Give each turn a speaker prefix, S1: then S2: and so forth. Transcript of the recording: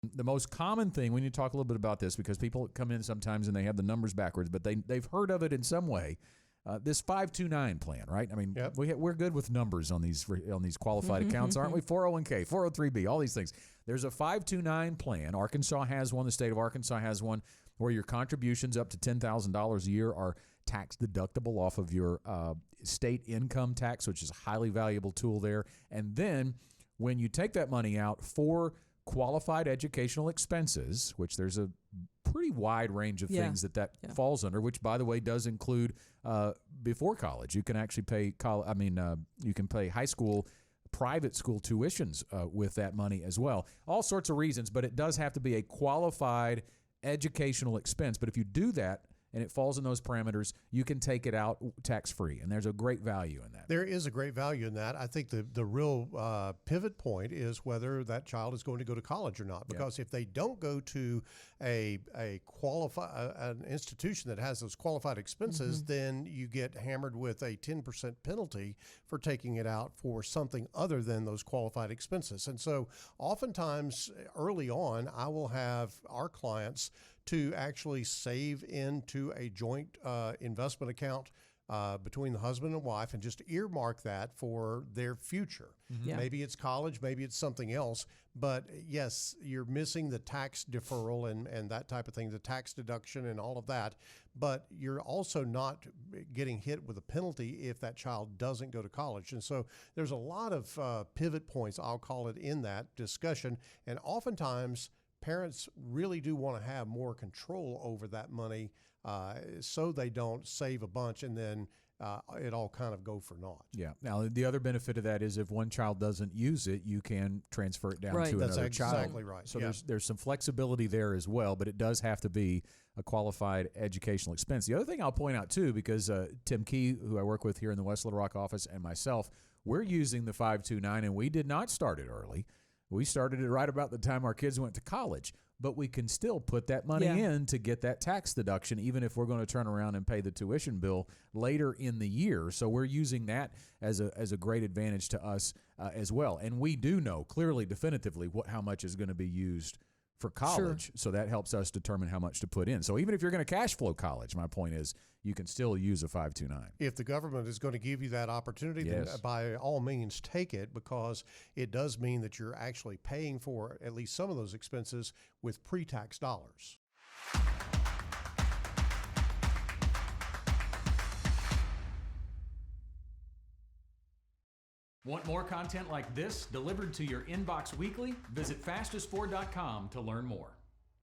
S1: The most common thing, we need to talk a little bit about this because people come in sometimes and they have the numbers backwards, but they've heard of it in some way. This 529 plan, right? I mean,
S2: Yep.
S1: we're good with numbers on these qualified accounts, aren't we? 401k, 403b, all these things. There's a 529 plan. Arkansas has one. The state of Arkansas has one where your contributions up to $10,000 a year are tax deductible off of your state income tax, which is a highly valuable tool there. And then when you take that money out for qualified educational expenses, which there's a pretty wide range of things that falls under, which, by the way, does include before college. You can actually pay you can pay high school, private school tuitions with that money as well. All sorts of reasons, but it does have to be a qualified educational expense. But if you do that and it falls in those parameters, you can take it out tax-free, and there's a great value in that.
S2: There is a great value in that. I think the real pivot point is whether that child is going to go to college or not. Because if they don't go to an institution that has those qualified expenses, then you get hammered with a 10% penalty for taking it out for something other than those qualified expenses. And so oftentimes early on, I will have our clients to actually save into a joint investment account between the husband and wife and just earmark that for their future. Maybe it's college, maybe it's something else. But yes, you're missing the tax deferral and that type of thing, the tax deduction and all of that. But you're also not getting hit with a penalty if that child doesn't go to college. And so there's a lot of pivot points, I'll call it, in that discussion. And oftentimes, parents really do want to have more control over that money so they don't save a bunch and then it all kind of go for naught.
S1: Yeah. Now, the other benefit of that is if one child doesn't use it, you can transfer it down to another child.
S2: That's exactly right.
S1: So there's some flexibility there as well, but it does have to be a qualified educational expense. The other thing I'll point out, too, because Tim Key, who I work with here in the West Little Rock office, and myself, we're using the 529, and we did not start it early. We started it right about the time our kids went to college, but we can still put that money in to get that tax deduction, even if we're going to turn around and pay the tuition bill later in the year. So we're using that as a great advantage to us as well. And we do know clearly, definitively, how much is going to be used for college. Sure. So that helps us determine how much to put in. So even if you're going to cash flow college, my point is you can still use a 529.
S2: If the government is going to give you that opportunity, then by all means take it, because it does mean that you're actually paying for at least some of those expenses with pre-tax dollars.
S1: Want more content like this delivered to your inbox weekly? Visit fastest4.com to learn more.